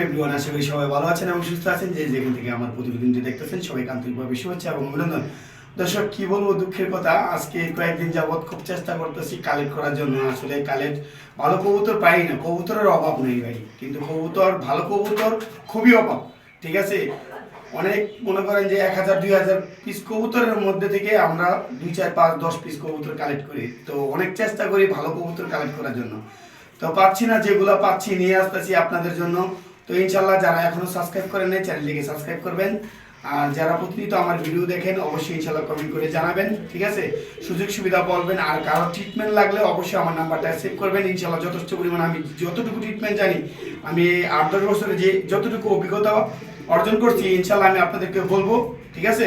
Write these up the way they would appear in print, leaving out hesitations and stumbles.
Everyone, আশা করি সবাই ভালো আছেন এবং সুস্থ আছেন। যে যেখান থেকে আমার প্রতিবেদনটি দেখতেছেন সবাইকে আন্তরিকভাবে শুভেচ্ছা এবং অভিনন্দন। দর্শক, কি বলবো, দুঃখের কথা, আজকে কয়েকদিন যাবৎ খুব চেষ্টা করতেছি কালেক্ট করার জন্য। আসলে কালেক্ট ভালো কবুতর পাই না, কবুতরের অভাব নেই ভাই, কিন্তু কবুতর ভালো কবুতর খুবই অভাব। ঠিক আছে, অনেক মনে করেন যে 1000-2000 পিস কবুতরের মধ্যে থেকে আমরা 2-4-5-10 পিস কবুতর কালেক্ট করি। তো অনেক চেষ্টা করি ভালো কবুতর কালেক্ট করার জন্য, তো পাচ্ছি না। যেগুলো পাচ্ছি নিয়ে আসতেছি আপনাদের জন্য। তো ইনশাল্লাহ যারা এখনো সাবস্ক্রাইব করেন নাই চ্যানেলটিকে সাবস্ক্রাইব করবেন, আর যারা প্রতিনিয়ত আমার ভিডিও দেখেন অবশ্যই ইনশাল্লাহ কমেন্ট করে জানাবেন। ঠিক আছে, সুযোগ সুবিধা বলবেন, আর কারো ট্রিটমেন্ট লাগলে অবশ্যই আমার নাম্বারটা সেভ করবেন। ইনশাল্লাহ যথেষ্ট পরিমাণে আমি যতটুকু ট্রিটমেন্ট জানি, আমি 8-10 বছরে যে যতটুকু অভিজ্ঞতা অর্জন করছি, ইনশাল্লাহ আমি আপনাদেরকে বলবো। ঠিক আছে,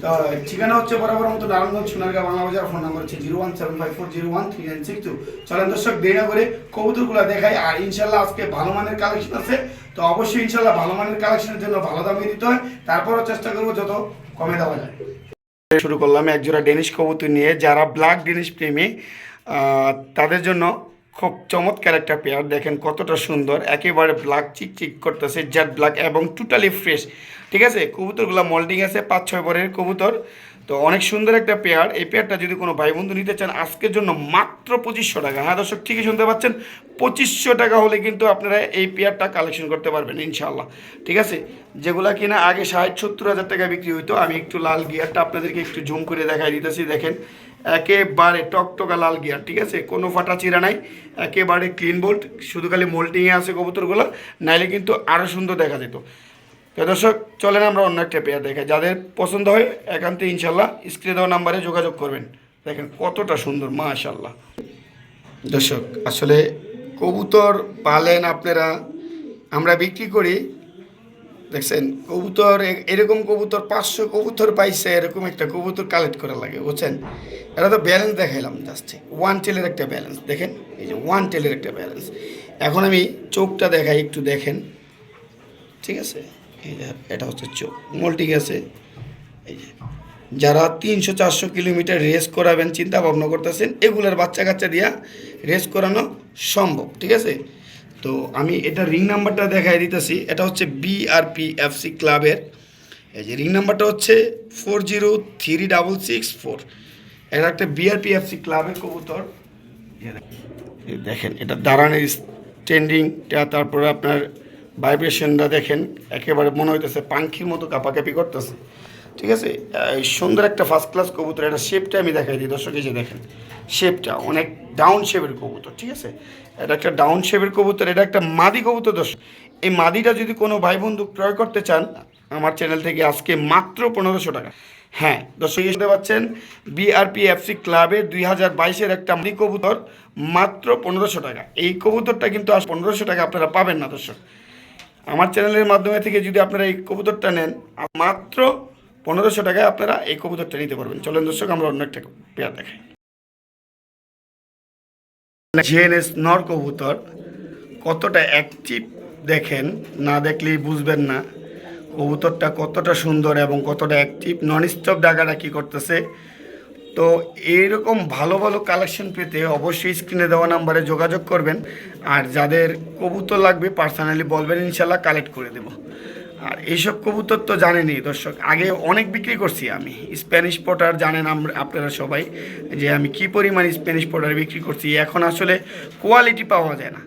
তো ঠিকানা হচ্ছে বরাবর মতো নারায়ণগঞ্জ সোনারগাঁ বাংলা বাজার। ফোন নাম্বার হচ্ছে 01754013962। চলেন দর্শক, দেরি না করে কবুতরগুলো দেখাই। আর ইনশাল্লাহ আজকে ভালো মানের কালেকশন আছে, তো অবশ্যই ইনশাল্লাহ ভালো মানের কালেকশনের জন্য ভালো দামে দিতে হয়, তারপরও চেষ্টা করবো যত কমে দেওয়া যায়। শুরু করলাম একজোড়া ডেনিশ কবুতর নিয়ে। যারা ব্ল্যাক ডেনিশ প্রেমী তাদের জন্য খুব চমৎকার একটা পেয়ার। দেখেন কতটা সুন্দর, একেবারে ব্ল্যাক চিকচিক করতেছে, জেড ব্ল্যাক এবং টোটালি ফ্রেশ। ঠিক আছে, কবুতরগুলো মোল্ডিং আছে, 5-6 বরের কবুতর। তো অনেক সুন্দর একটা পেয়ার। এই পেয়ারটা যদি কোনো ভাই বন্ধু নিতে চান আজকের জন্য মাত্র 2500 টাকা। হ্যাঁ দর্শক, ঠিকই শুনতে পাচ্ছেন, 2500 টাকা হলে কিন্তু আপনারা এই পেয়ারটা কালেকশন করতে পারবেন ইনশাআল্লাহ। ঠিক আছে, যেগুলা কিনা আগে 60-70 হাজার টাকা বিক্রি হইতো। আমি একটু লাল গিয়ারটা আপনাদেরকে একটু জুম করে দেখাই দিতেছি। দেখেন একেবারে টকটকা লাল গিয়ার। ঠিক আছে, কোনো ফাটা চিরা নাই, একেবারে ক্লিন বোল্ট, শুধু খালি মোল্টিংয়ে আছে কবুতরগুলো, নাইলে কিন্তু আরও সুন্দর দেখা যেত। তো দর্শক, চলেন আমরা অন্য একটা পেয়ার দেখাই। যাদের পছন্দ হয় একান্তে ইনশাল্লাহ স্ক্রিনে দেওয়া নাম্বারে যোগাযোগ করবেন। দেখেন কতটা সুন্দর, মাশাআল্লাহ। দর্শক, আসলে কবুতর পালেন আপনারা, আমরা বিক্রি করি। দেখছেন কবুতর, এরকম কবুতর 500 কবুতর পাইছে, এরকম একটা কবুতর কালেক্ট করা লাগে, বুঝছেন। এটা তো ব্যালেন্স দেখাইলাম জাস্ট, ওয়ান টেলের একটা ব্যালেন্স দেখেন, এই যে ওয়ান টেলের একটা ব্যালেন্স। এখন আমি চোখটা দেখাই, একটু দেখেন। ঠিক আছে, এই যে এটা হচ্ছে চোখ, মোল্টিং আছে। এই যে যারা 300-400 কিলোমিটার রেস করাবেন চিন্তা ভাবনা করতেছেন, এগুলোর বাচ্চা কাচ্চা দিয়া রেস করানো সম্ভব। ঠিক আছে, তো আমি এটা রিং নাম্বারটা দেখাই দিতেছি। এটা হচ্ছে BRPFC ক্লাবের, এই যে রিং নাম্বারটা হচ্ছে 403664। এটা একটা BRPFC ক্লাবের কবুতর। দেখেন এটা দাঁড়ানোর স্ট্যান্ডিংটা, তারপরে আপনার ভাইব্রেশনটা দেখেন, একেবারে মনে হইতেছে পাখির মতো কাঁপাকাঁপি করতেছে। ঠিক আছে, এই সুন্দর একটা ফার্স্ট ক্লাস কবুতর। এটা শেপটা আমি দেখাই দিই দর্শক, এই যে দেখেন শেপটা অনেক ডাউন শেপের কবুতর। ঠিক আছে, এটা একটা ডাউন শেপের কবুতর, এটা একটা মাদি কবুতর। দর্শক, এই মাদিটা যদি কোনো ভাই বন্ধু ক্রয় করতে চান আমার চ্যানেল থেকে আজকে মাত্র 1500 টাকা। হ্যাঁ দর্শক, শুনতে পাচ্ছেন, BRPFC ক্লাবের 2022-এর একটা মাদি কবুতর মাত্র 1500 টাকা। এই কবুতরটা কিন্তু 1500 টাকা আপনারা পাবেন না দর্শক। আমার চ্যানেলের মাধ্যমে থেকে যদি আপনারা এই কবুতরটা নেন মাত্র 1500 টাকায় আপনারা এই কবুতরটা নিতে পারবেন। চলেন দর্শক, আমরা অন্য একটা পেয়ার দেখাই। GNS নর কবুতর কতটা অ্যাক্টিভ দেখেন, না দেখলেই বুঝবেন না কবুতরটা কতটা সুন্দর এবং কতটা অ্যাক্টিভ, নন স্টপ ডাকাডাকি করতেছে। তো এইরকম ভালো ভালো কালেকশন পেতে অবশ্যই স্ক্রিনে দেওয়া নাম্বারে যোগাযোগ করবেন। আর যাদের কবুতর লাগবে পার্সোনালি বলবেন, ইনশাল্লাহ কালেক্ট করে দেব। আর এইসব কবুতর তো জানেনই দর্শক, আগে অনেক বিক্রি করছি আমি। স্প্যানিশ পটার জানেন আপনারা সবাই যে আমি কি পরিমাণ স্প্যানিশ পটার বিক্রি করছি। এখন আসলে কোয়ালিটি পাওয়া যায় না।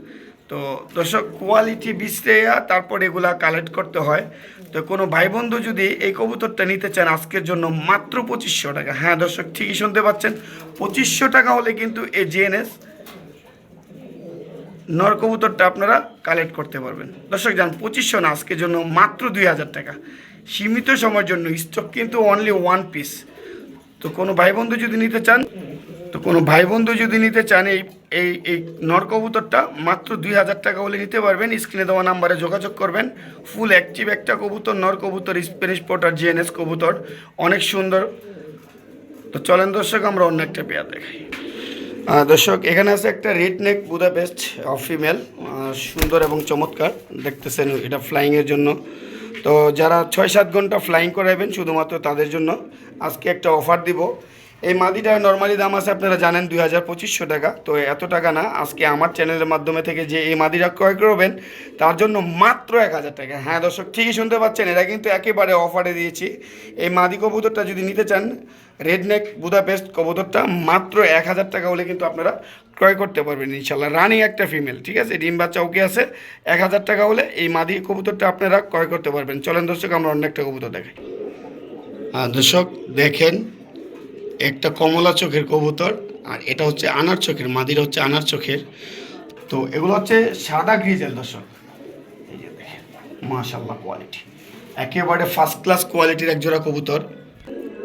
তো দর্শক, কোয়ালিটি বিশ্লেয়া তারপর এগুলা কালেক্ট করতে হয়। তো কোনো ভাই বন্ধু যদি এই কবুতরটা নিতে চান আজকের জন্য মাত্র 2500 টাকা। হ্যাঁ দর্শক, ঠিকই শুনতে পাচ্ছেন, 2500 টাকা হলে কিন্তু এই GNS নর কবুতরটা আপনারা কালেক্ট করতে পারবেন। দর্শক যান, 2500 না, আজকের জন্য মাত্র 2000 টাকা, সীমিত সময়ের জন্য, স্টক কিন্তু অনলি 1 পিস। তো কোনো ভাই বন্ধু যদি নিতে চান এই এই এই নর কবুতরটা মাত্র 2000 টাকা হলে নিতে পারবেন। স্ক্রিনে দেওয়া নাম্বারে যোগাযোগ করবেন। ফুল অ্যাক্টিভ একটা কবুতর, নর কবুতর, স্প্যানিশ পটার GNS কবুতর, অনেক সুন্দর। তো চলেন দর্শক, আমরা অন্য একটা পেয়ার দেখাই। দর্শক, এখানে আছে একটা রেড নেক বুদাপেস্ট ফিমেল, সুন্দর এবং চমৎকার দেখতেছেন। এটা ফ্লাইংয়ের জন্য। তো যারা 6-7 ঘন্টা ফ্লাইং করাবেন শুধুমাত্র তাদের জন্য আজকে একটা অফার দিব। এই মাদিটার নর্মালি দাম আছে আপনারা জানেন 2,500 টাকা। তো এত টাকা না, আজকে আমার চ্যানেলের মাধ্যমে থেকে যে এই মাদিটা ক্রয় করবেন তার জন্য মাত্র 1,000 টাকা। হ্যাঁ দর্শক, ঠিকই শুনতে পাচ্ছেন, এটা কিন্তু একেবারে অফারে দিয়েছি। এই মাদি কবুতরটা যদি নিতে চান, রেডনেক বুদাপেস্ট কবুতরটা মাত্র 1,000 টাকা হলে কিন্তু আপনারা ক্রয় করতে পারবেন ইনশাল্লাহ। রানিং একটা ফিমেল, ঠিক আছে, ডিম বাচ্চা ওকে আছে। 1,000 টাকা হলে এই মাদি কবুতরটা আপনারা ক্রয় করতে পারবেন। চলেন দর্শক, আমরা অন্য একটা কবুতর দেখাই। দর্শক দেখেন, একটা কমলা চোখের কবুতর, আর এটা হচ্ছে আনার চোখের, মাদিরা হচ্ছে আনার চোখের। তো এগুলো হচ্ছে সাদা গ্রিজেল দর্শক, এই যে দেখেন মাশাআল্লাহ কোয়ালিটি, একেবারে ফার্স্ট ক্লাস কোয়ালিটির এক জোড়া কবুতর।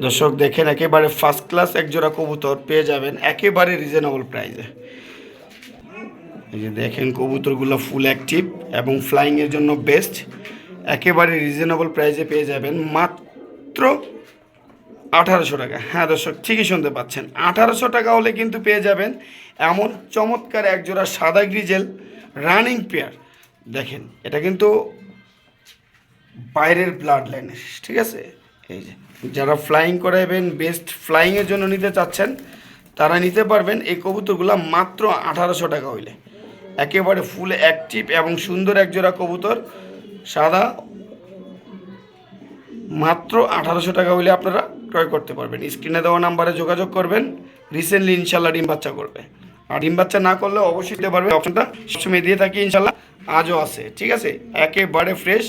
দর্শক দেখেন, একেবারে ফার্স্ট ক্লাস এক জোড়া কবুতর পেয়ে যাবেন একেবারে রিজনেবল প্রাইসে। এই যে দেখেন কবুতরগুলো ফুল অ্যাক্টিভ এবং ফ্লাইংয়ের জন্য বেস্ট, একেবারে রিজনেবল প্রাইসে পেয়ে যাবেন মাত্র 1,800 টাকা। হ্যাঁ দর্শক, ঠিকই শুনতে পাচ্ছেন, 1,800 টাকা হলে কিন্তু পেয়ে যাবেন এমন চমৎকার একজোড়া সাদা গ্রিজেল রানিং পেয়ার। দেখেন এটা কিন্তু বাইরের ব্লাড লাইনের, ঠিক আছে। এই যে যারা ফ্লাইং করাবেন, বেস্ট ফ্লাইংয়ের জন্য নিতে চাচ্ছেন, তারা নিতে পারবেন এই কবুতরগুলো মাত্র 1,800 টাকা হইলে। একেবারে ফুল অ্যাক্টিভ এবং সুন্দর একজোড়া কবুতর সাদা, মাত্র 1,800 টাকা হইলে আপনারা ক্রয় করতে পারবেন। স্ক্রিনে দেওয়া নাম্বারে যোগাযোগ করবেন, রিসেন্টলি ইনশাল্লাহ ডিম বাচ্চা করবে। আর ডিম বাচ্চা না করলে অবশ্যই দিতে পারবে, অপশনটা সবসময় দিয়ে থাকি ইনশাল্লাহ, আজও আছে, ঠিক আছে। একেবারে ফ্রেশ,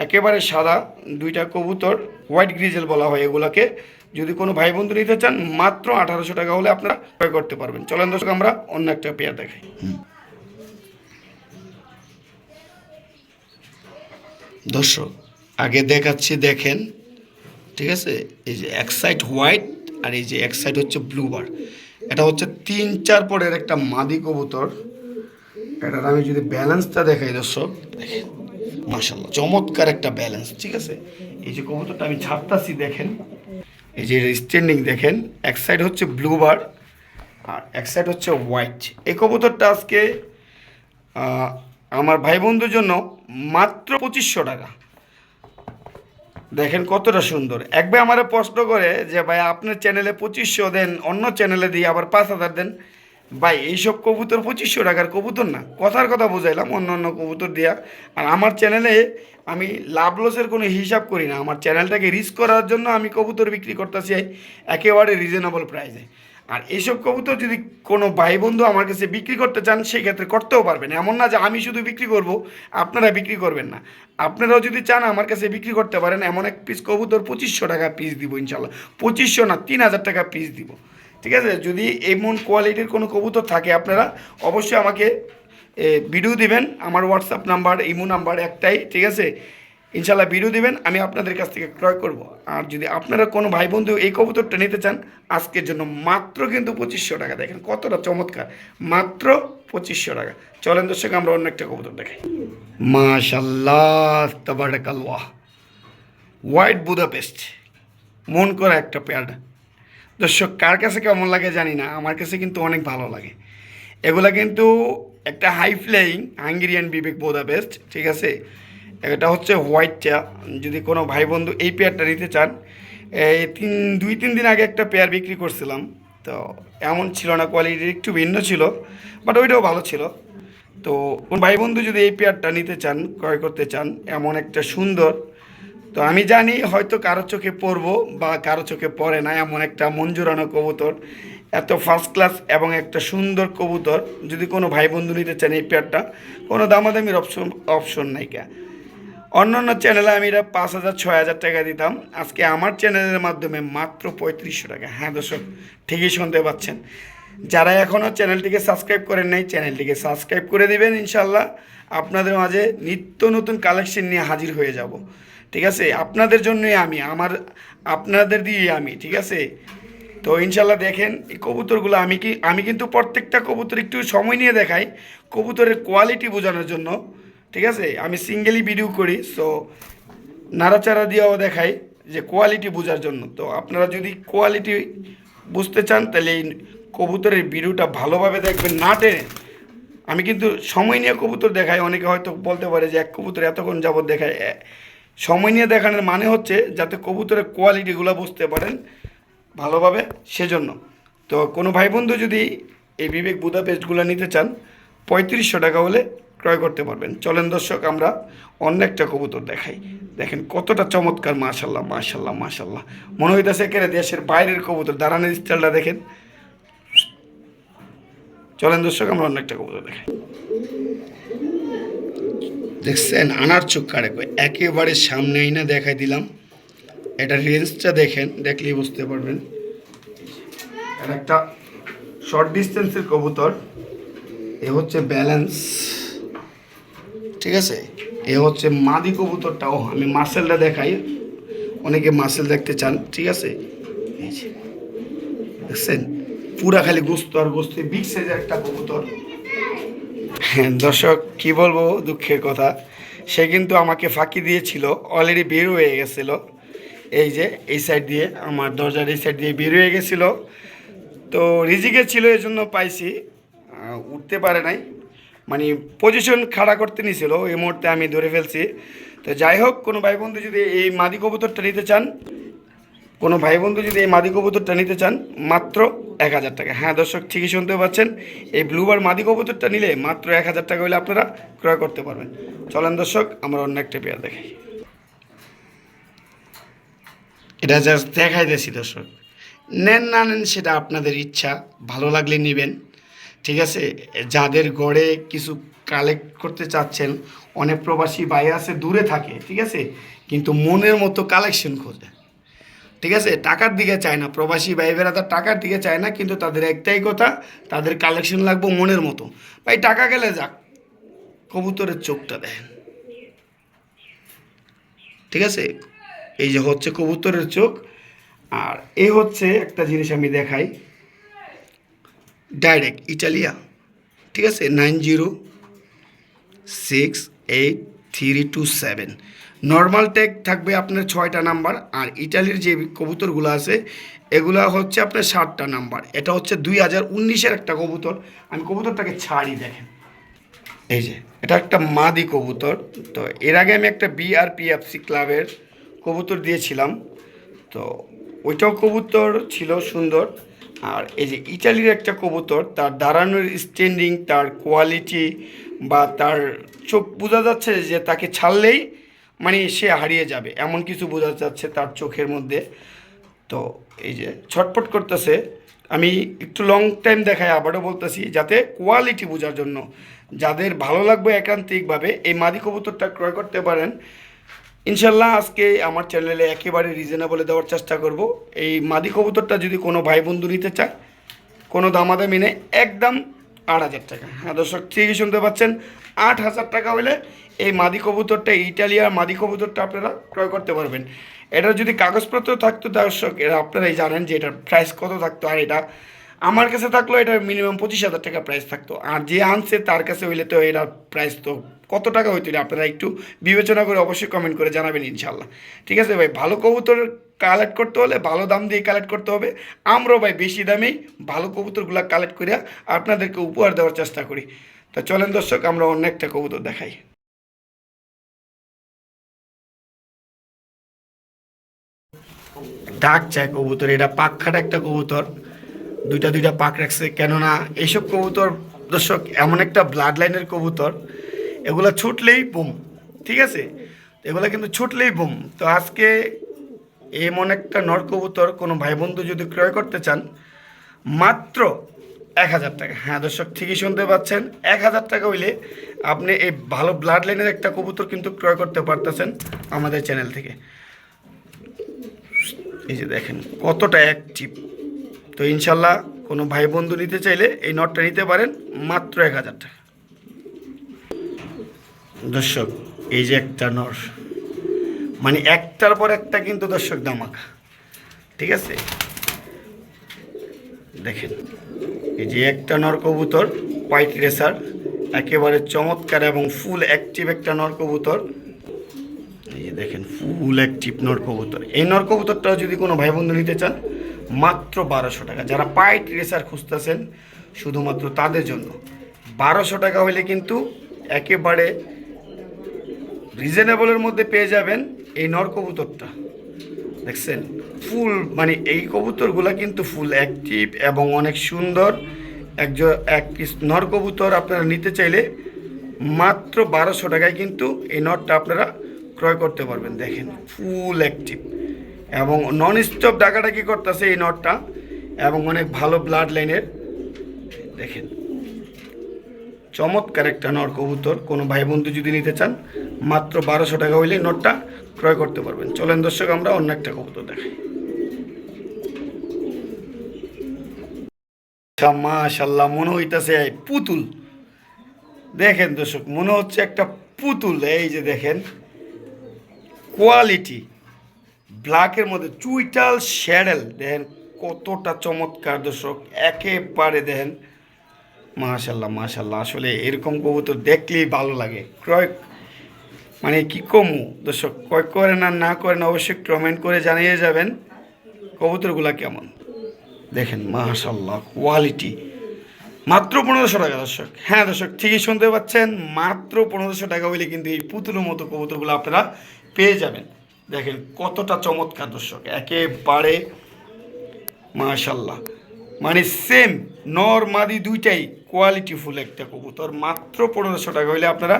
একেবারে সাদা দুইটা কবুতর, হোয়াইট গ্রিজেল বলা হয় এগুলাকে। যদি কোনো ভাই বন্ধু নিতে চান, মাত্র 1,800 টাকা হলে আপনারা ক্রয় করতে পারবেন। চলেন দর্শক, আমরা অন্য একটা পেয়ার দেখাই। দর্শক আগে দেখাচ্ছি, দেখেন, ঠিক আছে। এই যে এক সাইড হোয়াইট আর এই যে এক সাইড হচ্ছে ব্লু বার। এটা হচ্ছে 3-4 পরের একটা মাদি কবুতর। এটার আমি যদি ব্যালেন্সটা দেখাই দর্শক, দেখেন মাশাআল্লাহ চমৎকার একটা ব্যালেন্স, ঠিক আছে। এই যে কবুতরটা আমি ছাড়তাছি, দেখেন এই যে স্ট্যান্ডিং দেখেন, এক সাইড হচ্ছে ব্লু বার আর এক সাইড হচ্ছে হোয়াইট। এই কবুতরটা আজকে আমার ভাই বন্ধুর জন্য মাত্র 2,500 টাকা। দেখেন কতটা সুন্দর। একবার আমারে প্রশ্ন করে যে ভাই আপনার চ্যানেলে 2,500 দেন, অন্য চ্যানেলে দিয়ে আবার 5,000 দেন। ভাই এইসব কবুতর 2,500 টাকার কবুতর না, কথার কথা বুঝাইলাম, অন্য অন্য কবুতর দিয়া। আর আমার চ্যানেলে আমি লাভ লসের কোনো হিসাব করি না, আমার চ্যানেলটাকে রিচ করার জন্য আমি কবুতর বিক্রি করতেছি একেবারে রিজনেবল প্রাইসে। আর এইসব কবুতর যদি কোনো ভাই বন্ধু আমার কাছে বিক্রি করতে চান, সেই ক্ষেত্রে করতেও পারবেন। এমন না যে আমি শুধু বিক্রি করব, আপনারা বিক্রি করবেন না। আপনারাও যদি চান আমার কাছে বিক্রি করতে পারেন। এমন এক পিস কবুতর 2,500 টাকা পিস দিব ইনশাল্লাহ, 2,500 না 3,000 টাকা পিস দিব, ঠিক আছে। যদি এমন কোয়ালিটির কোনো কবুতর থাকে, আপনারা অবশ্যই আমাকে ভিডিও দিবেন। আমার হোয়াটসঅ্যাপ নাম্বার, ইমো নাম্বার একটাই, ঠিক আছে। ইনশাল্লাহ ভিডিও দিবেন, আমি আপনাদের কাছ থেকে ক্রয় করব। আর যদি আপনারা কোনো ভাই বন্ধু এই কবুতরটা নিতে চান, আজকের জন্য মাত্র কিন্তু 2,500 টাকা। দেখেন কতটা চমৎকার, মাত্র 2,500 টাকা। চলেন দর্শক, আমরা অন্য একটা কবুতর দেখাই। মাশাআল্লাহ তাবারাকাল্লাহ, হোয়াইট বুদাপেস্ট, মন করা একটা পেয়ার। দর্শক কার কাছে কেমন লাগে জানি না, আমার কাছে কিন্তু অনেক ভালো লাগে। এগুলা কিন্তু একটা হাই ফ্লাইং হাঙ্গেরিয়ান বিবেক বুদাপেস্ট, ঠিক আছে। এটা হচ্ছে হোয়াইটটা। যদি কোনো ভাই বন্ধু এই পেয়ারটা নিতে চান, এই 2-3 দিন আগে একটা পেয়ার বিক্রি করছিলাম, তো এমন ছিল না, কোয়ালিটি একটু ভিন্ন ছিল, বাট ওইটাও ভালো ছিল। তো কোন ভাই বন্ধু যদি এই পেয়ারটা নিতে চান, ক্রয় করতে চান, এমন একটা সুন্দর, তো আমি জানি হয়তো কারো চোখে পড়বো বা কারো চোখে পড়ে না, এমন একটা মন জোড়ানো কবুতর, এত ফার্স্ট ক্লাস এবং একটা সুন্দর কবুতর। যদি কোনো ভাই বন্ধু নিতে চান এই পেয়ারটা, কোনো দামাদামির অপশন নাই কে। অন্য অন্য চ্যানেলে আমি এটা 5,000-6,000 টাকা দিতাম, আজকে আমার চ্যানেলের মাধ্যমে মাত্র 3,500 টাকা। হ্যাঁ দর্শক, ঠিকই শুনতে পাচ্ছেন। যারা এখনও চ্যানেলটিকে সাবস্ক্রাইব করেন নাই, চ্যানেলটিকে সাবস্ক্রাইব করে দিবেন। ইনশাল্লাহ আপনাদের মাঝে নিত্য নতুন কালেকশন নিয়ে হাজির হয়ে যাব, ঠিক আছে। আপনাদের জন্যই আপনাদের দিয়ে আমি, ঠিক আছে। তো ইনশাল্লাহ দেখেন এই কবুতরগুলো আমি কিন্তু প্রত্যেকটা কবুতর একটু সময় নিয়ে দেখাই, কবুতরের কোয়ালিটি বোঝানোর জন্য, ঠিক আছে। আমি সিঙ্গেলি ভিডিও করি, সো নাড়াচাড়া দিয়েও দেখাই যে কোয়ালিটি বোঝার জন্য। তো আপনারা যদি কোয়ালিটি বুঝতে চান, তাহলে এই কবুতরের ভিডিওটা ভালোভাবে দেখবেন, না টেনে। আমি কিন্তু সময় নিয়ে কবুতর দেখাই। অনেকে হয়তো বলতে পারে যে এক কবুতর এতক্ষণ যাবত দেখায়। সময় নিয়ে দেখানোর মানে হচ্ছে যাতে কবুতরের কোয়ালিটিগুলো বুঝতে পারেন, ভালোভাবে, সেজন্য। তো কোনো ভাই বন্ধু যদি এই বিবেক বুদাপেস্টগুলো নিতে চান 3500 টাকা হলে ক্রয় করতে পারবেন। চলেন দর্শক আমরা অন্য একটা কবুতর দেখাই। দেখেন কতটা চমৎকার, মাশাল্লাহ মাশাল্লাহ মাশাল্লাহ, মনে হইতেছে একেবারে দেশের বাইরের কবুতর। দাঁড়ানোর স্টাইলটা দেখেন। চলেন দর্শক আমরা অন্য একটা কবুতর দেখাই। দেখছেন আনার চোখ কারে, একেবারে সামনে না দেখাই দিলাম। এটা রেঞ্জটা দেখেন, দেখলেই বুঝতে পারবেন। এটা একটা শর্ট ডিস্টেন্সের কবুতর। এ হচ্ছে ব্যালেন্স, ঠিক আছে। এ হচ্ছে মাদি কবুতরটাও, আমি মাসেলটা দেখাই, অনেকে মাসেল দেখতে চান, ঠিক আছে। দেখছেন পুরা খালি গোস্ত আর গোস্ত, বিগ সাইজের একটা কবুতর। হ্যাঁ দর্শক কি বলবো, দুঃখের কথা, সে কিন্তু আমাকে ফাঁকি দিয়েছিল, অলরেডি বের হয়ে গেছিল। এই যে এই সাইড দিয়ে, আমার দরজার এই সাইড দিয়ে বের হয়ে গেছিলো। তো রিজিকে ছিল, এই জন্য পাইছি, উঠতে পারে নাই, মানে পজিশন খাড়া করতে নিছিল, এই মুহূর্তে আমি ধরে ফেলছি। তো যাই হোক, কোনো ভাই বন্ধু যদি এই মাদি কবুতরটা নিতে চান, কোনো ভাই বন্ধু যদি এই মাদি কবুতরটা নিতে চান মাত্র 1000 টাকা। হ্যাঁ দর্শক ঠিকই শুনতে পাচ্ছেন, এই ব্লুবার মাদি কবুতরটা নিলে মাত্র 1000 টাকা হলে আপনারা ক্রয় করতে পারবেন। চলেন দর্শক আমরা অন্য একটা পেয়ার দেখাই। এটা জাস্ট দেখাই দিয়েছি দর্শক, নেন না নেন সেটা আপনাদের ইচ্ছা, ভালো লাগলে নেবেন, ঠিক আছে। যাদের গড়ে কিছু কালেক্ট করতে চাচ্ছেন, অনেক প্রবাসী ভাই আছে দূরে থাকে, ঠিক আছে, কিন্তু মনের মতো কালেকশন খোঁজে, ঠিক আছে, টাকার দিকে চায় না। প্রবাসী ভাইবেরা তার টাকার দিকে চায় না, কিন্তু তাদের একটাই কথা, তাদের কালেকশন লাগবে মনের মতো। ভাই টাকা গেলে যাক, কবুতরের চোখটা দেখেন, ঠিক আছে। এই যে হচ্ছে কবুতরের চোখ। আর এই হচ্ছে একটা জিনিস আমি দেখাই, ডাইরেক্ট ইটালিয়া, ঠিক আছে, 90683227। নর্মাল ট্যাগ থাকবে আপনার 6টা নাম্বার, আর ইটালির যে কবুতরগুলো আছে এগুলো হচ্ছে আপনার 7টা নাম্বার। এটা হচ্ছে 2019-এর একটা কবুতর। আমি কবুতরটাকে ছাড়ি, দেখেন এই যে এটা একটা মাদি কবুতর। তো এর আগে আমি একটা বিআরপিএফসি ক্লাবের কবুতর দিয়েছিলাম, তো ওইটাও কবুতর ছিল সুন্দর। আর এই যে ইটালির একটা কবুতর, তার দাঁড়ানোর স্ট্যান্ডিং, তার কোয়ালিটি বা তার চোখ, বোঝা যাচ্ছে যে তাকে ছাড়লেই মানে সে হারিয়ে যাবে, এমন কিছু বোঝা যাচ্ছে তার চোখের মধ্যে। তো এই যে ছটফট করতেছে, আমি একটু লং টাইম দেখাই, আবারও বলতেছি যাতে কোয়ালিটি বোঝার জন্য। যাদের ভালো লাগবে একান্তিকভাবে এই মাদি কবুতরটা ক্রয় করতে পারেন ইনশাল্লাহ। আজকে আমার চ্যানেলে একেবারে রিজনেবলে দেওয়ার চেষ্টা করব। এই মাদি কবুতরটা যদি কোনো ভাই বন্ধু নিতে চায়, কোনো দামাদামি নেই, একদম 8000 টাকা। হ্যাঁ দর্শক ঠিকই শুনতে পাচ্ছেন, 8000 টাকা হলে এই মাদি কবুতরটা, ইটালিয়ার মাদি কবুতরটা আপনারা ক্রয় করতে পারবেন। এটার যদি কাগজপত্র থাকতো দর্শক, এরা আপনারাই জানেন যে এটার প্রাইস কত থাকতো। আর এটা আমার কাছে থাকলো এটার মিনিমাম 25,000 টাকা প্রাইস থাকতো, আর যে আনছে তার কাছে হইলে তো এটার প্রাইস তো কত টাকা হইতো, আপনারা একটু বিবেচনা করে অবশ্যই কমেন্ট করে জানাবেন ইনশাল্লাহ। ঠিক আছে ভাই, ভালো কবুতর কালেক্ট করতে হলে ভালো দাম দিয়ে কালেক্ট করতে হবে। আমরাও ভাই বেশি দামেই ভালো কবুতরগুলো কালেক্ট করে আপনাদেরকে উপহার দেওয়ার চেষ্টা করি। তো চলেন দর্শক আমরা অন্য একটা কবুতর দেখাই। ডাক চায় কবুতর, এটা পাখাটা একটা কবুতর, দুইটা পাক রাখছে। কেননা এইসব কবুতর দর্শক এমন একটা ব্লাড লাইনের কবুতর, এগুলো ছুটলেই বুম, ঠিক আছে, এগুলো কিন্তু ছুটলেই বুম। তো আজকে এমন একটা নর কবুতর কোনো ভাই বন্ধু যদি ক্রয় করতে চান মাত্র 1000 টাকা। হ্যাঁ দর্শক ঠিকই শুনতে পাচ্ছেন, 1000 টাকা হইলে আপনি এই ভালো ব্লাড লাইনের একটা কবুতর কিন্তু ক্রয় করতে পারতেছেন আমাদের চ্যানেল থেকে। এই যে দেখেন কতটা অ্যাক্টিভ। তো ইনশাল্লাহ কোনো ভাই বন্ধু নিতে চাইলে এই নটটা নিতে পারেন মাত্র 1000 টাকা। দর্শক এই যে একটা নর, মানে একটার পর একটা কিন্তু দর্শক ধামাকা, ঠিক আছে। দেখেন এই যে একটা নর কবুতর, হোয়াইট রেসার, একেবারে চমৎকার এবং ফুল অ্যাক্টিভ একটা নর কবুতর। এই যে দেখেন ফুল অ্যাক্টিভ নর কবুতর। এই নর কবুতরটাও যদি কোনো ভাই বন্ধু নিতে চান মাত্র 1200 টাকা। যারা পাইট রেসার খুঁজতেছেন শুধুমাত্র তাদের জন্য 1200 টাকা হলে কিন্তু একেবারে রিজনেবলের মধ্যে পেয়ে যাবেন এই নর কবুতরটা। দেখছেন ফুল মানে এই কবুতরগুলা কিন্তু ফুল অ্যাক্টিভ এবং অনেক সুন্দর। এক পিস নর কবুতর আপনারা নিতে চাইলে মাত্র 1200 টাকায় কিন্তু এই নটটা আপনারা ক্রয় করতে পারবেন। দেখেন ফুল অ্যাক্টিভ এবং নন স্টপ ডাকাডাকি করতেছে এই নটটা এবং অনেক ভালো ব্লাড লাইনের। দেখেন চমৎকার একটা নর কবুতর। কোনো ভাই বন্ধু যদি নিতে চান মাত্র 1200 টাকা হইলে নটটা ক্রয় করতে পারবেন। চলেন দর্শক আমরা অন্য একটা কবুতর দেখাই। মাশাআল্লাহ মনে হইতাছে পুতুল। দেখেন দর্শক মনে হচ্ছে একটা পুতুল। এই যে দেখেন কোয়ালিটি ব্ল্যাকের মধ্যে চুইটাল শ্যাডেল দেখেন কতটা চমৎকার দর্শক, একেবারে দেখেন মাশাআল্লাহ মাশাআল্লাহ। আসলে এরকম কবুতর দেখলেই ভালো লাগে। ক্রয় মানে কি কমু দর্শক, ক্রয় করেন আর না করেন অবশ্যই কমেন্ট করে জানিয়ে যাবেন কবুতরগুলা কেমন। দেখেন মাশাআল্লাহ কোয়ালিটি। মাত্র 1500 টাকা দর্শক। হ্যাঁ দর্শক ঠিকই শুনতে পাচ্ছেন, মাত্র 1500 টাকা হইলে কিন্তু এই পুতুলের মতো কবুতরগুলো আপনারা পেয়ে যাবেন। দেখেন কতটা চমৎকার দর্শক, একেবারে মাশাআল্লাহ। মানে সেম নর মাদি দুইটাই কোয়ালিটি ফুল একটা কবুতর। মাত্র 1500 টাকা হইলে আপনারা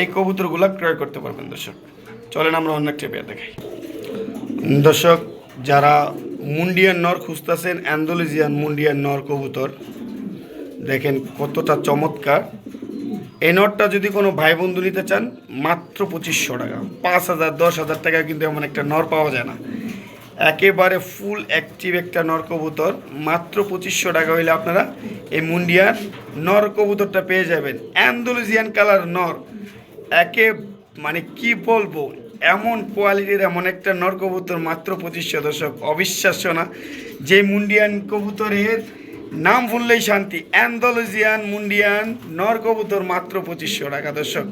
এই কবুতরগুলো ক্রয় করতে পারবেন দর্শক। চলেন আমরা অন্য একটা পেয়ে দেখাই। দর্শক যারা মুন্ডিয়ান নর খুঁজতেছেন, অ্যান্ডালুসিয়ান মুন্ডিয়ান নর কবুতর দেখেন কতটা চমৎকার। এই নটটা যদি কোনো ভাই বন্ধু নিতে চান মাত্র 2500 টাকা। 5000 10,000 টাকা কিন্তু এমন একটা নর পাওয়া যায় না। একেবারে ফুল অ্যাক্টিভ একটা নর কবুতর। মাত্র 2500 টাকা হইলে আপনারা এই মুন্ডিয়ান নর কবুতরটা পেয়ে যাবেন। অ্যান্ডালুসিয়ান কালার নর, একে মানে কি বলবো, এমন কোয়ালিটির এমন একটা নর কবুতর মাত্র 2500 দর্শক। অবিশ্বাস্য না যে মুন্ডিয়ান কবুতরের নাম ভুললেই শান্তি। অ্যান্ডালুসিয়ান মুন্ডিয়ান নর কবুতর মাত্র 2500 টাকা দর্শক।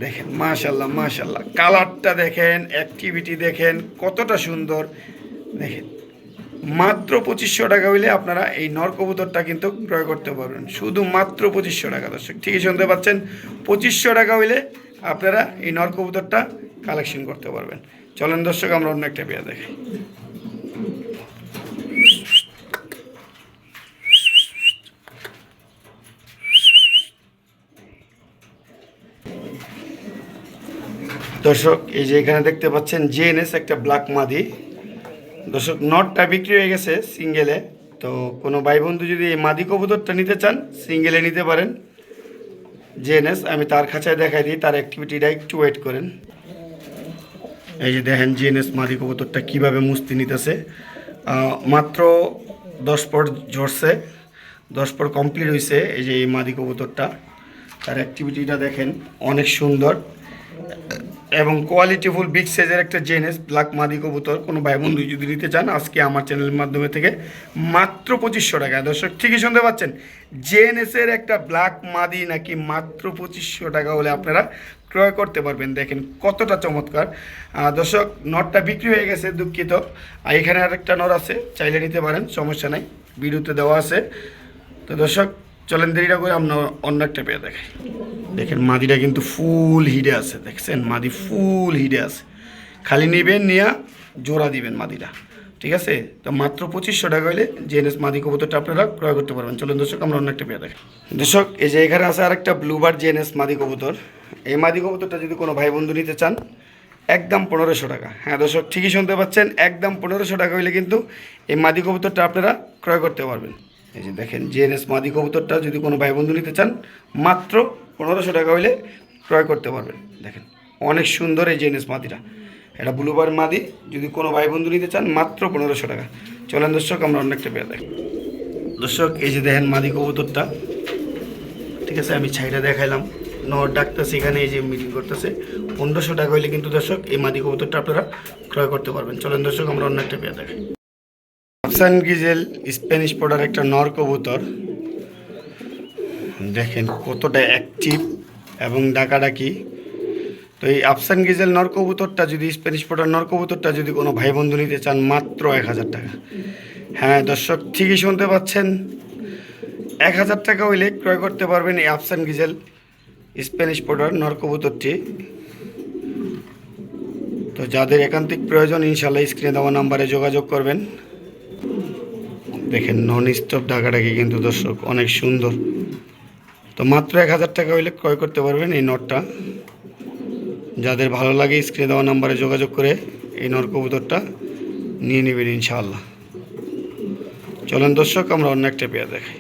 দেখেন মাশাআল্লাহ মাশাআল্লাহ, কালারটা দেখেন, অ্যাক্টিভিটি দেখেন কতটা সুন্দর। দেখেন মাত্র 2500 টাকা হইলে আপনারা এই নর কবুতরটা কিন্তু ক্রয় করতে পারবেন। শুধু মাত্র 2500 টাকা দর্শক। ঠিকই শুনতে পাচ্ছেন, 2500 টাকা হইলে আপনারা এই নর কবুতরটা কালেকশন করতে পারবেন। চলেন দর্শক আমরা অন্য একটা পেয়ে দেখাই। দর্শক এই যে এখানে দেখতে পাচ্ছেন জেএনএস একটা ব্ল্যাক মাদি দর্শক। নটটা বিক্রি হয়ে গেছে সিঙ্গেলে। তো কোনো ভাই বন্ধু যদি এই মাদি কবুতরটা নিতে চান সিঙ্গেলে নিতে পারেন। জেএনএস আমি তার খাঁচায় দেখাই দিই, তার অ্যাক্টিভিটিটা একটু ওয়েট করেন। এই যে দেখেন জেএনএস মাদি কবুতরটা কীভাবে মুস্তি নিতেছে। মাত্র 10 পর ঝরছে, 10 পর কমপ্লিট হয়েছে। এই যে এই মাদি কবুতরটা, তার অ্যাক্টিভিটিটা দেখেন অনেক সুন্দর এবং কোয়ালিটিফুল বিগ সাইজের একটা জেএনএস ব্ল্যাক মাদি কবুতর। কোনো ভাই বন্ধু যদি নিতে চান আজকে আমার চ্যানেলের মাধ্যমে থেকে মাত্র 2500 টাকা দর্শক। ঠিকই শুনতে পাচ্ছেন, জেএনএসের একটা ব্ল্যাক মাদি নাকি মাত্র 2500 টাকা হলে আপনারা ক্রয় করতে পারবেন। দেখেন কতটা চমৎকার দর্শক। নটটা বিক্রি হয়ে গেছে, দুঃখিত। আর এখানে আরেকটা নর আছে, চাইলে নিতে পারেন, সমস্যা নাই, ভিডিওতে দেওয়া আছে। তো দর্শক চলেন দেরিটা করে আমরা অন্য একটা পেয়ে দেখাই। দেখেন মাদিটা কিন্তু ফুল হিডে আছে, দেখছেন মাদি ফুল হিডে আছে। খালি নেবেন নিয়ে জোড়া দিবেন মাদিটা, ঠিক আছে। তো মাত্র 2500 টাকা হলে জেএনএস মাদি কবুতরটা আপনারা ক্রয় করতে পারবেন। চলুন দর্শক আমরা অন্য একটা পেয়ে দেখাই। দর্শক এই যে এখানে আছে আরেকটা ব্লুবার জেএনএস মাদি কবুতর। এই মাদি কবুতরটা যদি কোনো ভাই বন্ধু নিতে চান একদম 1500 টাকা। হ্যাঁ দর্শক ঠিকই শুনতে পাচ্ছেন, একদম 1500 টাকা হলে কিন্তু এই মাদি কবুতরটা আপনারা ক্রয় করতে পারবেন। এই যে দেখেন জেএনএস মাদি কবুতরটা যদি কোনো ভাই বন্ধু নিতে চান মাত্র 1500 টাকা হইলে ক্রয় করতে পারবেন। দেখেন অনেক সুন্দর এই জেএনএস মাদিটা, এটা ব্লুবার মাদি। যদি কোনো ভাই বন্ধু নিতে চান মাত্র 1500 টাকা। চলেন দর্শক আমরা অনেকটা পেয়ে দেখি। দর্শক এই যে দেখেন মাদি কবুতরটা, ঠিক আছে, আমি ছাইটা দেখাইলাম। নর ডাকতেছে এখানে, এই যে মিটিং করতেছে। 1500 টাকা হইলে কিন্তু দর্শক এই মাদি কবুতরটা আপনারা ক্রয় করতে পারবেন। চলেন দর্শক আমরা অন্য একটা পেয়ে দেখি। আফসান গিজেল স্প্যানিশ পডার একটা নর কবুতর। দেখেন কতটা অ্যাক্টিভ এবং ডাকাডাকি। তো এই আফসান গিজেল নর কবুতরটা যদি স্প্যানিশ পডার নর কবুতরটা যদি কোনো ভাই বন্ধু নিতে চান মাত্র 1000 টাকা। হ্যাঁ দর্শক ঠিকই শুনতে পাচ্ছেন, 1000 টাকা হইলে ক্রয় করতে পারবেন এই আফসান গিজেল স্প্যানিশ পডার নর কবুতরটি। তো তো যাদের একান্তিক প্রয়োজন ইনশাল্লাহ স্ক্রিনে দেওয়া নাম্বারে যোগাযোগ করবেন। দেখেন নন স্টপ ঢাকাটাকে কিন্তু দর্শক অনেক সুন্দর। তো মাত্র 1000 টাকা হইলে ক্রয় করতে পারবেন এই নটটা। যাদের ভালো লাগে স্ক্রিনে দেওয়া নাম্বারে যোগাযোগ করে এই নর কবুতরটা নিয়ে নেবেন ইনশাআল্লাহ। চলেন দর্শক আমরা অন্য একটা পেয়ার দেখাই।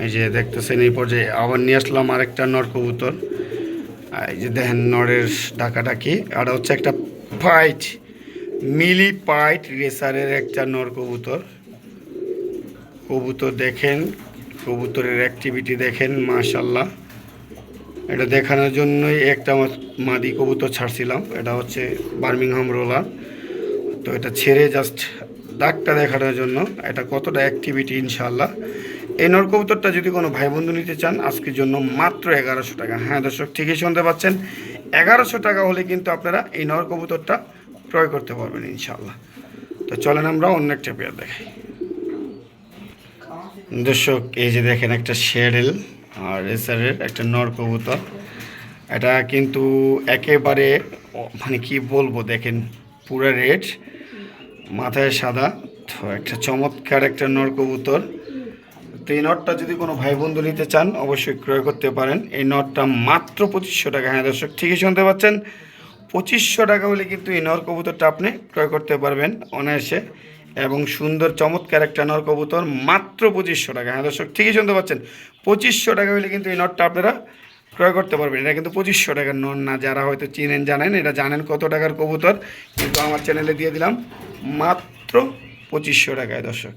এই যে দেখতেছেন এই পর্যায়ে আবার নিয়ে আসলাম আরেকটা নর কবুতর। এই যে দেখেন নরের ঢাকাটা কি, আর হচ্ছে একটা পাইট মিলি পাইট রেসারের একটা নর কবুতর। কবুতর দেখেন, কবুতরের অ্যাক্টিভিটি দেখেন মাশাল্লাহ। এটা দেখানোর জন্যই একটা মাদি কবুতর ছাড়ছিলাম, এটা হচ্ছে বার্মিংহাম রোলার। তো এটা ছেড়ে জাস্ট ডাকটা দেখানোর জন্য, এটা কতটা অ্যাক্টিভিটি ইনশাআল্লাহ। এই নর কবুতরটা যদি কোনো ভাই বন্ধু নিতে চান আজকের জন্য মাত্র 1100 টাকা। হ্যাঁ দর্শক ঠিকই শুনতে পাচ্ছেন, 1100 টাকা হলে কিন্তু আপনারা এই নর কবুতরটা ক্রয় করতে পারবেন ইনশাআল্লাহ। তো চলেন আমরা অন্য একটা পেয়ার দেখাই। দর্শক এই যে দেখেন একটা শেডেল আর রেসারের একটা নর কবুতর। এটা কিন্তু একেবারে মানে কি বলবো, দেখেন পুরো রেড, মাথায় সাদা। তো একটা চমৎকার একটা নর কবুতর। তো এই নটটা যদি কোনো ভাই বন্ধু নিতে চান অবশ্যই ক্রয় করতে পারেন। এই নটটা মাত্র 2500 টাকা। হ্যাঁ দর্শক ঠিকই শুনতে পাচ্ছেন, 2500 টাকা হলে কিন্তু এই নর কবুতরটা আপনি ক্রয় করতে পারবেন অনায়াসে। এবং সুন্দর চমৎকার একটা নর কবুতর মাত্র 2500 টাকা। হ্যাঁ দর্শক ঠিকই শুনতে পাচ্ছেন, 2500 টাকা হলে কিন্তু এই নটটা আপনারা ক্রয় করতে পারবেন। এটা কিন্তু 2500 টাকার নট না, যারা হয়তো চিনেন জানেন, এটা জানেন কত টাকার কবুতর, কিন্তু আমার চ্যানেলে দিয়ে দিলাম মাত্র 2500 টাকায়। দর্শক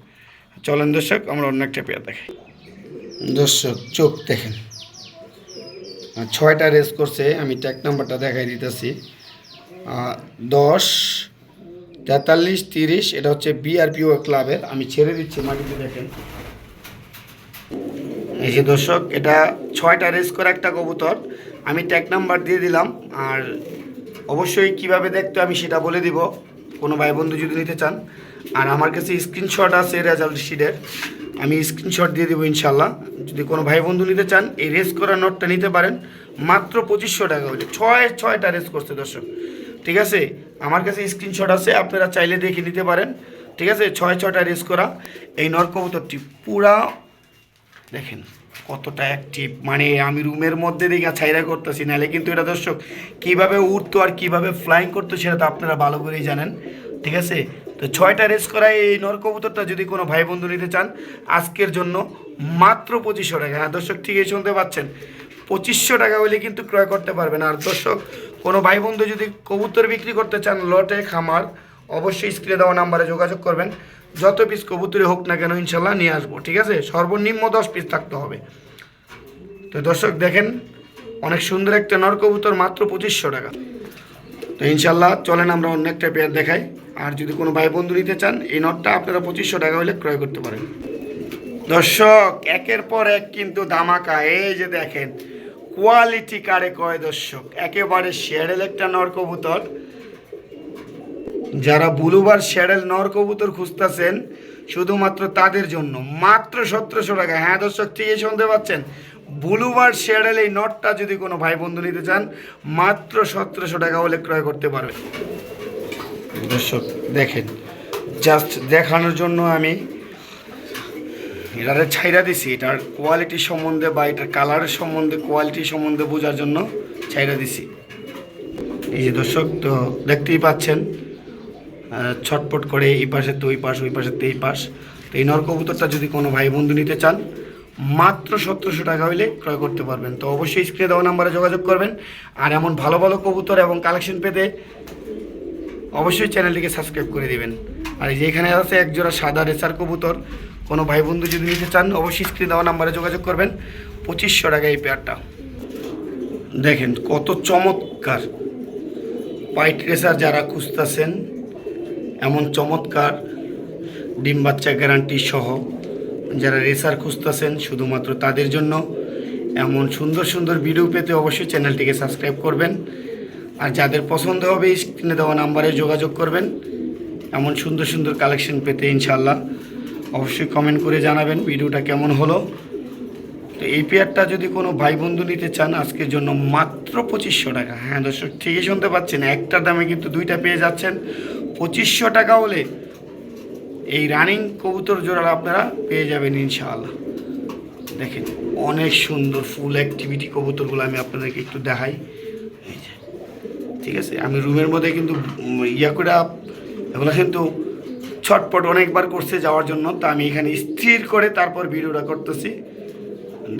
চলেন দর্শক আমরা অন্য একটা পেয়ার দেখাই। দর্শক চোখ দেখেন, 6টা রেস করছে। আমি ট্যাগ নাম্বারটা দেখাই দিতেছি, 10, 43, 30। এটা হচ্ছে বিআরপিও ক্লাবের। আমি ছেড়ে দিচ্ছি মাটিতে, দেখেন এই যে দর্শক, এটা 6টা রেস করে একটা কবুতর। আমি ট্যাগ নাম্বার দিয়ে দিলাম, আর অবশ্যই কিভাবে দেখতে আমি সেটা বলে দিব কোনো ভাই বন্ধু যদি নিতে চান। আর আমার কাছে স্ক্রিনশট আছে রেজাল্ট শিটের, আমি স্ক্রিনশট দিয়ে দেবো ইনশাল্লাহ। যদি কোনো ভাই বন্ধু নিতে চান এই রেস করা নোটটা নিতে পারেন মাত্র 2500 টাকা হলে। 6টা রেস করছে দর্শক, ঠিক আছে। আমার কাছে স্ক্রিনশট আছে, আপনারা চাইলে দেখে নিতে পারেন, ঠিক আছে। 6টা রেস করা এই নর কবুতরটি পুরা দেখেন কতটা অ্যাক্টিভ। মানে আমি রুমের মধ্যে দিকে ছাইরা করতেছি, নাহলে কিন্তু এটা দর্শক কীভাবে উঠতো আর কীভাবে ফ্লাইং করতো সেটা তো আপনারা ভালো করেই জানেন, ঠিক আছে। তো 6টা রেস করা এই নর কবুতরটা যদি কোনো ভাই বন্ধু নিতে চান আজকের জন্য মাত্র 2500 টাকা। হ্যাঁ দর্শক ঠিকই শুনতে পাচ্ছেন, 2500 টাকা হলে কিন্তু ক্রয় করতে পারবেন। আর দর্শক কোনো ভাই বন্ধু যদি কবুতর বিক্রি করতে চান লটে খামার, অবশ্যই স্ক্রিনে দেওয়া নাম্বারে যোগাযোগ করবেন। যত পিস কবুতরই হোক না কেন ইনশাল্লাহ নিয়ে আসবো, ঠিক আছে। সর্বনিম্ন 10 পিস থাকতে হবে। তো দর্শক দেখেন অনেক সুন্দর একটা নর কবুতর মাত্র 2500 টাকা। তো ইনশাল্লাহ চলেন আমরা অন্য একটা পেয়ার দেখাই। আর যদি কোনো ভাই বন্ধু নিতে চান এই নটটা আপনারা 2500 টাকা হলে ক্রয় করতে পারেন। দর্শক একের পর এক কিন্তু ধামাকা। এই যে দেখেন কোয়ালিটি কারে কয় দর্শক, একেবারে শ্যাডেল একটা নর কবুতর। যারা ব্লুবার শ্যাডেল নর কবুতর খুঁজতেছেন শুধুমাত্র তাদের জন্য মাত্র 1700 টাকা। হ্যাঁ দর্শক ঠিকই শুনতে পাচ্ছেন, ব্লুবার শ্যাডেল এই নটটা যদি কোনো ভাই বন্ধু নিতে চান মাত্র 1700 টাকা হলে ক্রয় করতে পারবে। দর্শক দেখেন জাস্ট দেখানোর জন্য আমি এটারে ছাইরা দিছি, এটার কোয়ালিটি সম্বন্ধে বা এটার কালারের সম্বন্ধে কোয়ালিটি সম্বন্ধে বোঝার জন্য ছাইরা দিছি। এই যে দর্শক তো দেখতেই পাচ্ছেন ছটপট করে এই পাশে তো ওই পাশ, ওই পাশে তো এই পাশ। তো এই নর কবুতরটা যদি কোনো ভাই বন্ধু নিতে চান মাত্র 1700 টাকা হইলে ক্রয় করতে পারবেন। তো অবশ্যই স্ক্রিনে দেওয়া নাম্বারে যোগাযোগ করবেন। আর এমন ভালো ভালো কবুতর এবং কালেকশন পেতে অবশ্যই চ্যানেলটিকে সাবস্ক্রাইব করে দিবেন। আর এই যে এখানে আছে এক জোড়া সাদা রেসার কবুতর, কোনো ভাই বন্ধু যদি নিতে চান অবশ্যই স্ক্রিনে দেওয়া নাম্বারে যোগাযোগ করবেন। 2500 টাকা এই পেয়ারটা। দেখেন কত চমৎকার পাইট রেসার, যারা খুঁজতেছেন এমন চমৎকার ডিম বাচ্চা গ্যারান্টি সহ, যারা রেসার খুঁজতেছেন শুধুমাত্র তাদের জন্য এমন সুন্দর সুন্দর ভিডিও পেতে অবশ্যই চ্যানেলটিকে সাবস্ক্রাইব করবেন। আর যাদের পছন্দ হবে স্ক্রিনে দেওয়া নাম্বারে যোগাযোগ করবেন এমন সুন্দর সুন্দর কালেকশন পেতে ইনশাল্লাহ। অবশ্যই কমেন্ট করে জানাবেন ভিডিওটা কেমন হলো। তো এই পেয়ারটা যদি কোনো ভাই বন্ধু নিতে চান আজকের জন্য মাত্র 2500 টাকা। হ্যাঁ দর্শক, ঠিকই শুনতে পাচ্ছেন, একটার দামে কিন্তু দুইটা পেয়ে যাচ্ছেন। 2500 টাকা হলে এই রানিং কবুতর জোড়া আপনারা পেয়ে যাবেন ইনশাআল্লাহ। দেখেন অনেক সুন্দর ফুল অ্যাক্টিভিটি কবুতরগুলো আমি আপনাদেরকে একটু দেখাই। এই যে, ঠিক আছে, আমি রুমের মধ্যে কিন্তু ইয়া করে এগুলো কিন্তু ছটপট অনেকবার করছে যাওয়ার জন্য, তা আমি এখানে স্থির করে তারপর ভিডিওটা করতেছি।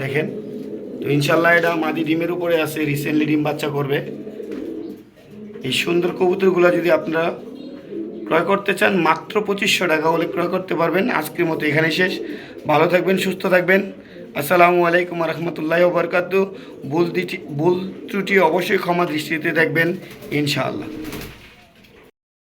দেখেন, তো ইনশাল্লাহ এটা মাদি ডিমের উপরে আছে, রিসেন্টলি ডিম বাচ্চা করবে। এই সুন্দর কবুতরগুলো যদি আপনারা ক্রয় করতে চান মাত্র 2500 টাকা হলে ক্রয় করতে পারবেন। আজকের মতো এখানে শেষ। ভালো থাকবেন, সুস্থ থাকবেন। আসসালামু আলাইকুম রহমতুল্লাহ বরকাতু। ভুল ত্রুটি অবশ্যই ক্ষমা দৃষ্টিতে দেখবেন ইনশাআল্লাহ।